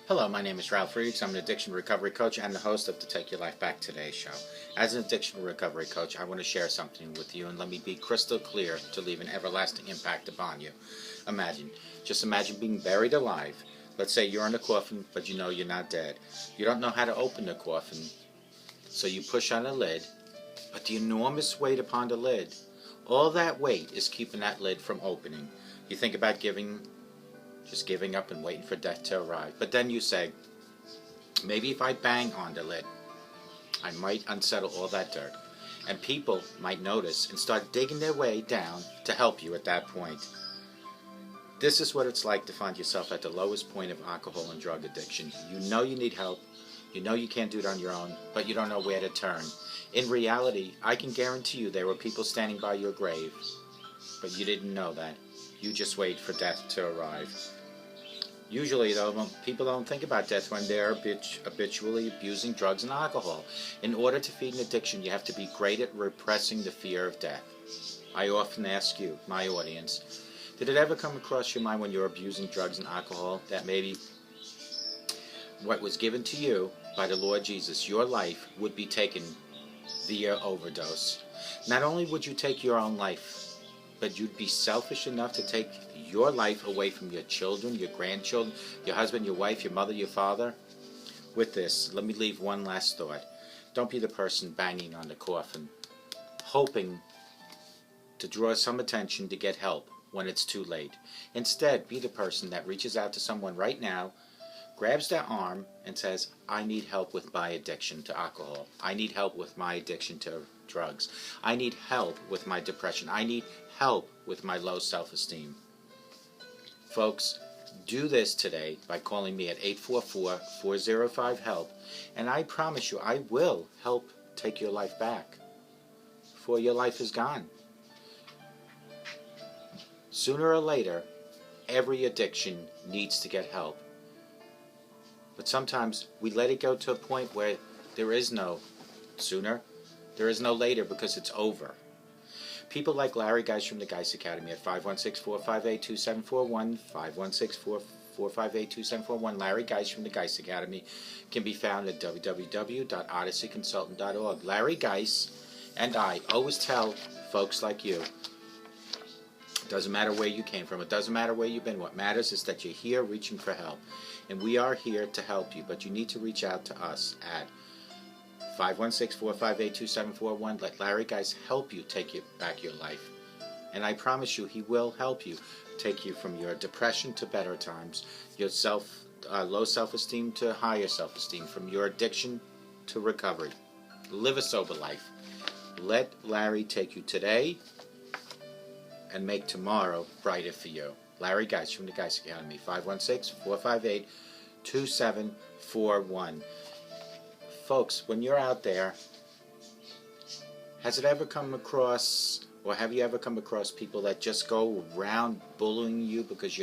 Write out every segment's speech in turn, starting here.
Hello, my name is Ralf Friedrichs. I'm an addiction recovery coach and the host of the Take Your Life Back Today show. As an addiction recovery coach, I want to share something with you, and let me be crystal clear to leave an everlasting impact upon you. Just imagine being buried alive. Let's say you're in a coffin, but you know you're not dead. You don't know how to open the coffin, so you push on the lid, but the enormous weight upon the lid, all that weight is keeping that lid from opening. You think about just giving up and waiting for death to arrive. But then you say, maybe if I bang on the lid, I might unsettle all that dirt. And people might notice and start digging their way down to help you at that point. This is what it's like to find yourself at the lowest point of alcohol and drug addiction. You know you need help. You know you can't do it on your own, but you don't know where to turn. In reality, I can guarantee you there were people standing by your grave, but you didn't know that. You just wait for death to arrive. Usually, though, people don't think about death when they're habitually abusing drugs and alcohol. In order to feed an addiction, you have to be great at repressing the fear of death. I often ask you, my audience, did it ever come across your mind when you're abusing drugs and alcohol that maybe what was given to you by the Lord Jesus, your life, would be taken via overdose? Not only would you take your own life, but you'd be selfish enough to take your life away from your children, your grandchildren, your husband, your wife, your mother, your father. With this, let me leave one last thought. Don't be the person banging on the coffin, hoping to draw some attention to get help when it's too late. Instead, be the person that reaches out to someone right now, grabs their arm, and says, I need help with my addiction to alcohol. I need help with my addiction to drugs. I need help with my depression. I need help with my low self-esteem. Folks, do this today by calling me at 844-405-HELP, and I promise you I will help take your life back, for your life is gone. Sooner or later, every addiction needs to get help. But sometimes we let it go to a point where there is no sooner, there is no later, because it's over. People like Larry Geis from the Geis Academy at 516-458-2741, 516-458-2741. Larry Geis from the Geis Academy can be found at www.odysseyconsultant.org. Larry Geis and I always tell folks like you, it doesn't matter where you came from, it doesn't matter where you've been, what matters is that you're here reaching for help. And we are here to help you, but you need to reach out to us at 516-458-2741. Let Larry Geis help you take back your life. And I promise you, he will help you take you from your depression to better times, your low self-esteem to higher self-esteem, from your addiction to recovery. Live a sober life. Let Larry take you today and make tomorrow brighter for you. Larry Geis from the Geis Academy, 516-458-2741. Folks, when you're out there, has it ever come across, or have you ever come across people that just go around bullying you because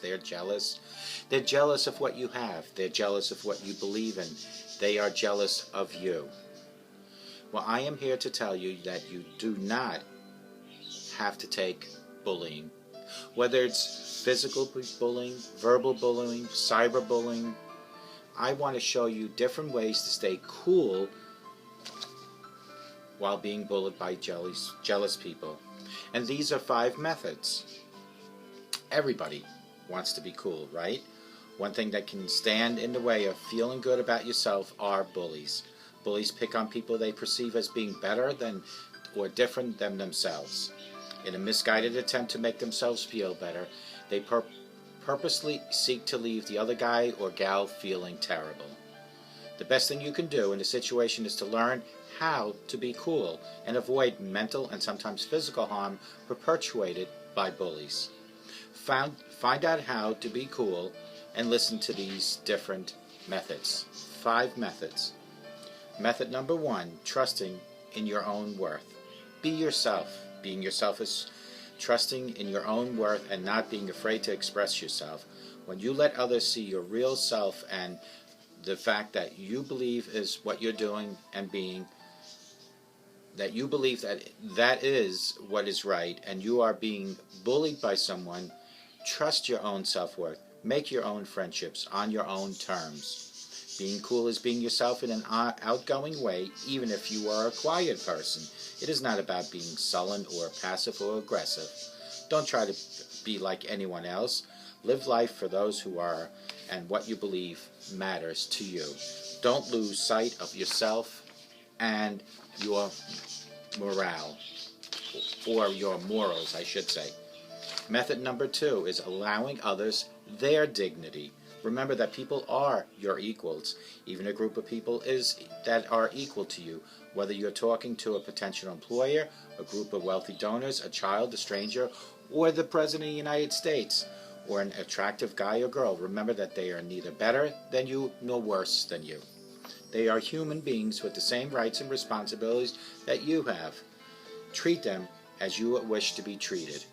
they're jealous? They're jealous of what you have. They're jealous of what you believe in. They are jealous of you. Well, I am here to tell you that you do not have to take bullying. Whether it's physical bullying, verbal bullying, cyberbullying, I want to show you different ways to stay cool while being bullied by jealous people. And these are 5 methods. Everybody wants to be cool, right? One thing that can stand in the way of feeling good about yourself are bullies. Bullies pick on people they perceive as being better than or different than themselves. In a misguided attempt to make themselves feel better, they purposely seek to leave the other guy or gal feeling terrible. The best thing you can do in a situation is to learn how to be cool and avoid mental and sometimes physical harm perpetuated by bullies. Find out how to be cool and listen to these different methods. 5 methods. Method number 1, trusting in your own worth. Be yourself. Being yourself is trusting in your own worth and not being afraid to express yourself. When you let others see your real self and the fact that you believe is what you're doing and being, that you believe that is what is right, and you are being bullied by someone, trust your own self-worth. Make your own friendships on your own terms. Being cool is being yourself in an outgoing way, even if you are a quiet person. It is not about being sullen or passive or aggressive. Don't try to be like anyone else. Live life for those who are and what you believe matters to you. Don't lose sight of yourself and your morale, or your morals, I should say. Method number 2 is allowing others their dignity. Remember that people are your equals. Even a group of people that are equal to you. Whether you're talking to a potential employer, a group of wealthy donors, a child, a stranger, or the President of the United States, or an attractive guy or girl, remember that they are neither better than you nor worse than you. They are human beings with the same rights and responsibilities that you have. Treat them as you wish to be treated.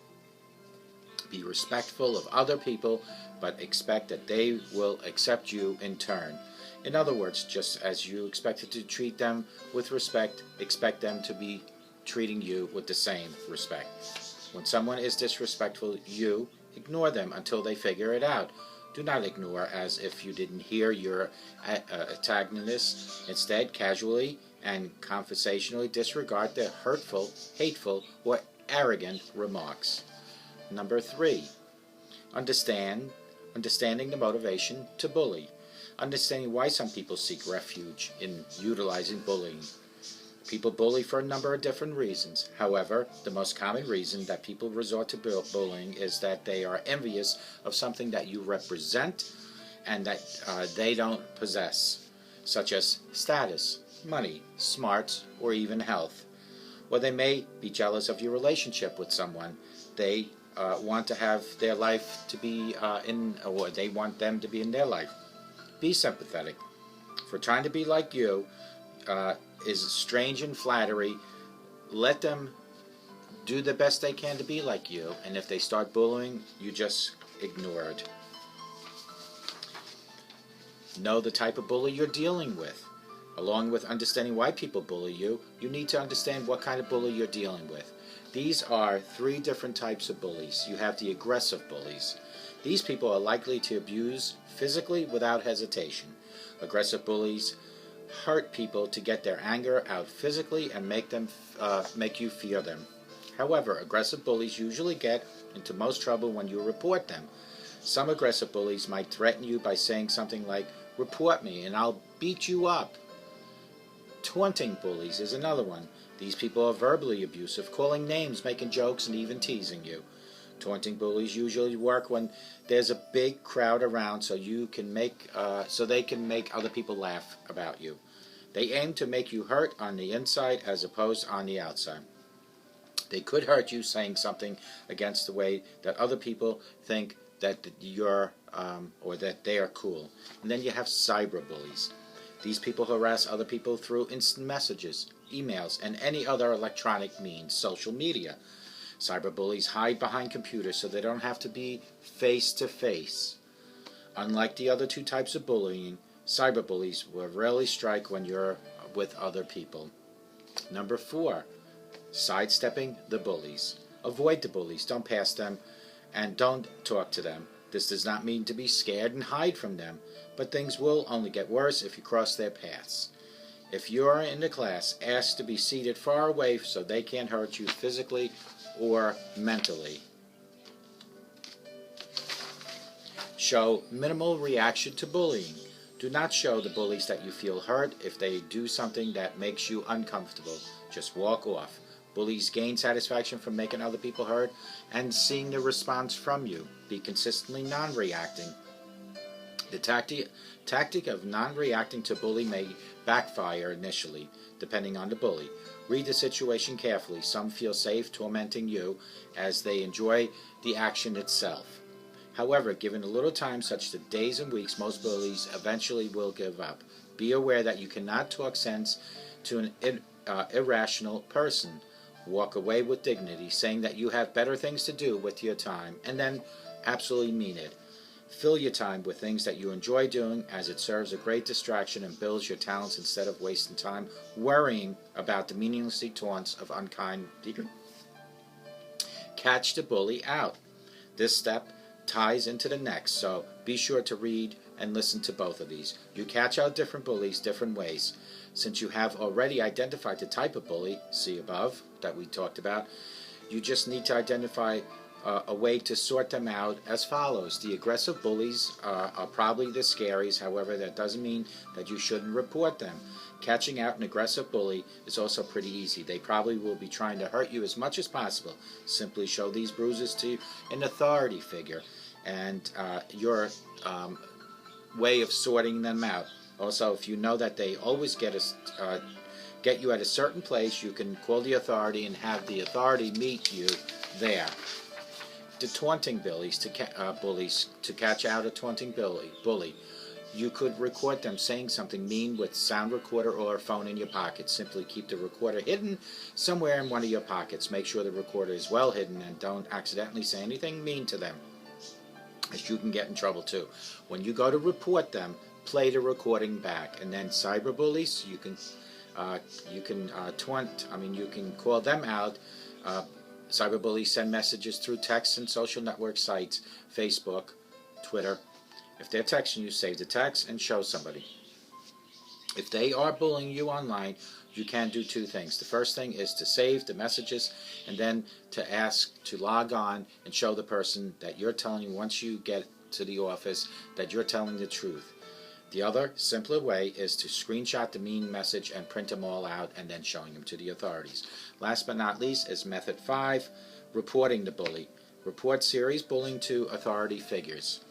Be respectful of other people, but expect that they will accept you in turn. In other words, just as you expected to treat them with respect, expect them to be treating you with the same respect. When someone is disrespectful, you ignore them until they figure it out. Do not ignore as if you didn't hear your antagonist. Instead, casually and conversationally disregard their hurtful, hateful, or arrogant remarks. Number 3, understanding the motivation to bully. Understanding why some people seek refuge in utilizing bullying. People bully for a number of different reasons. However, the most common reason that people resort to bullying is that they are envious of something that you represent and that they don't possess, such as status, money, smarts, or even health. Or they may be jealous of your relationship with someone. They want to have their life to be or they want them to be in their life. Be sympathetic. For trying to be like you is strange and flattery. Let them do the best they can to be like you, and if they start bullying, you just ignore it. Know the type of bully you're dealing with. Along with understanding why people bully you, you need to understand what kind of bully you're dealing with. These are 3 different types of bullies. You have the aggressive bullies. These people are likely to abuse physically without hesitation. Aggressive bullies hurt people to get their anger out physically and make you fear them. However, aggressive bullies usually get into most trouble when you report them. Some aggressive bullies might threaten you by saying something like, "Report me and I'll beat you up." Taunting bullies is another one. These people are verbally abusive, calling names, making jokes, and even teasing you. Taunting bullies usually work when there's a big crowd around so they can make other people laugh about you. They aim to make you hurt on the inside as opposed on the outside. They could hurt you saying something against the way that other people think that you're or that they are cool. And then you have cyberbullies. These people harass other people through instant messages, emails, and any other electronic means, social media. Cyberbullies hide behind computers so they don't have to be face-to-face. Unlike the other 2 types of bullying, cyberbullies will rarely strike when you're with other people. Number 4, sidestepping the bullies. Avoid the bullies, don't pass them, and don't talk to them. This does not mean to be scared and hide from them, but things will only get worse if you cross their paths. If you're in the class, ask to be seated far away so they can't hurt you physically or mentally. Show minimal reaction to bullying. Do not show the bullies that you feel hurt if they do something that makes you uncomfortable. Just walk off. Bullies gain satisfaction from making other people hurt and seeing the response from you. Be consistently non-reacting. The tactic of non-reacting to bully may backfire initially, depending on the bully. Read the situation carefully. Some feel safe tormenting you as they enjoy the action itself. However, given a little time, such as days and weeks, most bullies eventually will give up. Be aware that you cannot talk sense to an irrational person. Walk away with dignity, saying that you have better things to do with your time, and then absolutely mean it. Fill your time with things that you enjoy doing, as it serves a great distraction and builds your talents instead of wasting time worrying about the meaningless taunts of unkind people. Catch the bully out. This step ties into the next, so Be sure to read and listen to both of these. You catch out different bullies different ways. Since you have already identified the type of bully, see above, that we talked about, you just need to identify a way to sort them out as follows. The aggressive bullies are probably the scariest. However, that doesn't mean that you shouldn't report them. Catching out an aggressive bully is also pretty easy. They probably will be trying to hurt you as much as possible. Simply show these bruises to an authority figure, and your way of sorting them out. Also, if you know that they always get you at a certain place, you can call the authority and have the authority meet you there. The taunting bullies to catch out a taunting bully. You could record them saying something mean with sound recorder or a phone in your pocket. Simply keep the recorder hidden somewhere in one of your pockets. Make sure the recorder is well hidden and don't accidentally say anything mean to them, as you can get in trouble too. When you go to report them, play the recording back. And then cyberbullies, you can call them out. Cyberbullies send messages through text and social network sites, Facebook, Twitter. If they're texting you, save the text and show somebody. If they are bullying you online, you can do two things. The first thing is to save the messages, and then to ask to log on and show the person that you're telling, once you get to the office, that you're telling the truth. The other, simpler way is to screenshot the mean message and print them all out and then showing them to the authorities. Last but not least is method 5, reporting the bully. Report serious bullying to authority figures.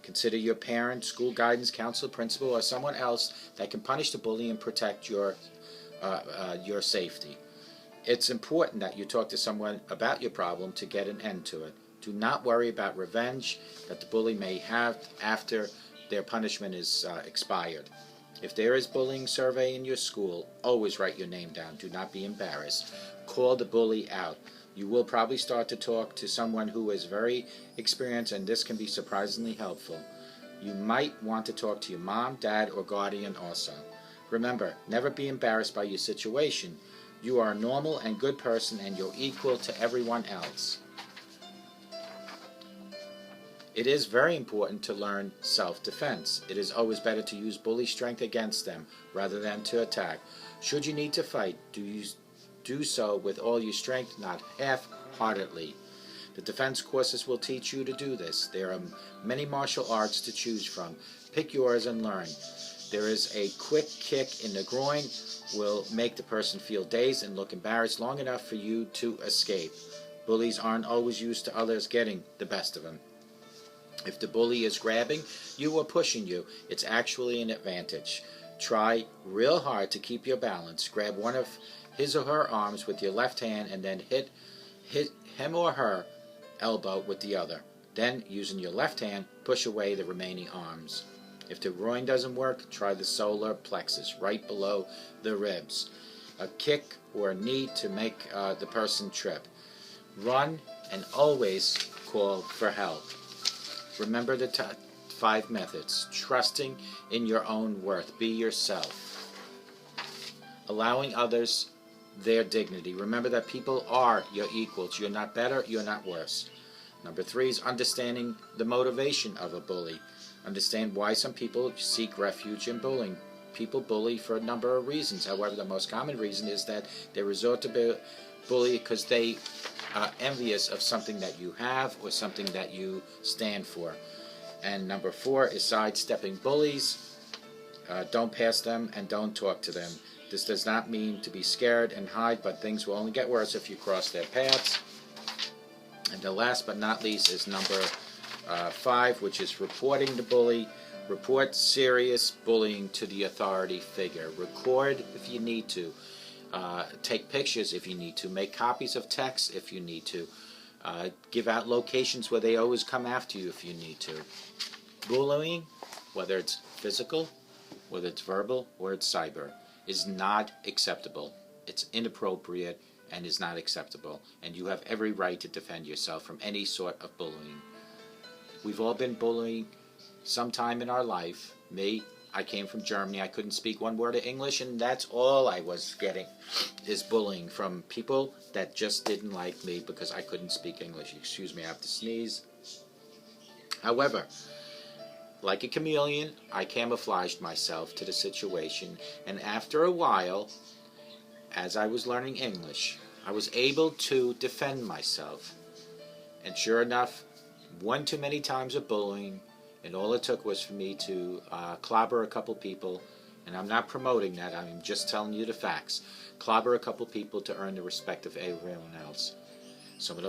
Consider your parent, school guidance counselor, principal, or someone else that can punish the bully and protect your safety. It's important that you talk to someone about your problem to get an end to it. Do not worry about revenge that the bully may have after their punishment is expired. If there is bullying survey in your school, always write your name down. Do not be embarrassed. Call the bully out. You will probably start to talk to someone who is very experienced, and this can be surprisingly helpful. You might want to talk to your mom, dad, or guardian also. Remember, never be embarrassed by your situation. You are a normal and good person, and you're equal to everyone else. It is very important to learn self-defense. It is always better to use bully strength against them rather than to attack. Should you need to fight, do so with all your strength, not half-heartedly. The defense courses will teach you to do this. There are many martial arts to choose from. Pick yours and learn. There is a quick kick in the groin will make the person feel dazed and look embarrassed long enough for you to escape. Bullies aren't always used to others getting the best of them. If the bully is grabbing you or pushing you, it's actually an advantage. Try real hard to keep your balance. Grab one of his or her arms with your left hand and then hit him or her elbow with the other. Then, using your left hand, push away the remaining arms. If the groin doesn't work, try the solar plexus right below the ribs. A kick or a knee to make the person trip. Run and always call for help. Remember the 5 methods. Trusting in your own worth. Be yourself. Allowing others their dignity. Remember that people are your equals. You're not better, you're not worse. Number 3 is understanding the motivation of a bully. Understand why some people seek refuge in bullying. People bully for a number of reasons. However, the most common reason is that they resort to bully because they are envious of something that you have or something that you stand for. And number 4 is sidestepping bullies. Don't pass them and don't talk to them. This does not mean to be scared and hide, but things will only get worse if you cross their paths. And the last but not least is number 5, which is reporting the bully. Report serious bullying to the authority figure. Record if you need to. Take pictures if you need to. Make copies of text if you need to. Give out locations where they always come after you if you need to. Bullying, whether it's physical, whether it's verbal, or it's cyber, is not acceptable. It's inappropriate and is not acceptable. And you have every right to defend yourself from any sort of bullying. We've all been bullying sometime in our life. Me, I came from Germany. I couldn't speak one word of English, and that's all I was getting is bullying from people that just didn't like me because I couldn't speak English. Excuse me, I have to sneeze. However, Like a chameleon, I camouflaged myself to the situation, and after a while, as I was learning English, I was able to defend myself. And sure enough, one too many times of bullying, and all it took was for me to clobber a couple people, and I'm not promoting that, I'm just telling you the facts. Clobber a couple people to earn the respect of everyone else. Some of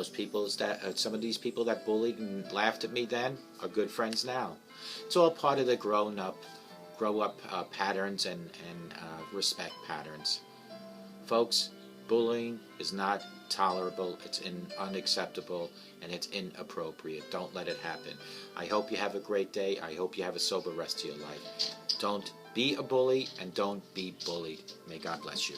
these people that bullied and laughed at me then are good friends now. It's all part of the grow up patterns and respect patterns. Folks, bullying is not tolerable, it's unacceptable, and it's inappropriate. Don't let it happen. I hope you have a great day. I hope you have a sober rest of your life. Don't be a bully and don't be bullied. May God bless you.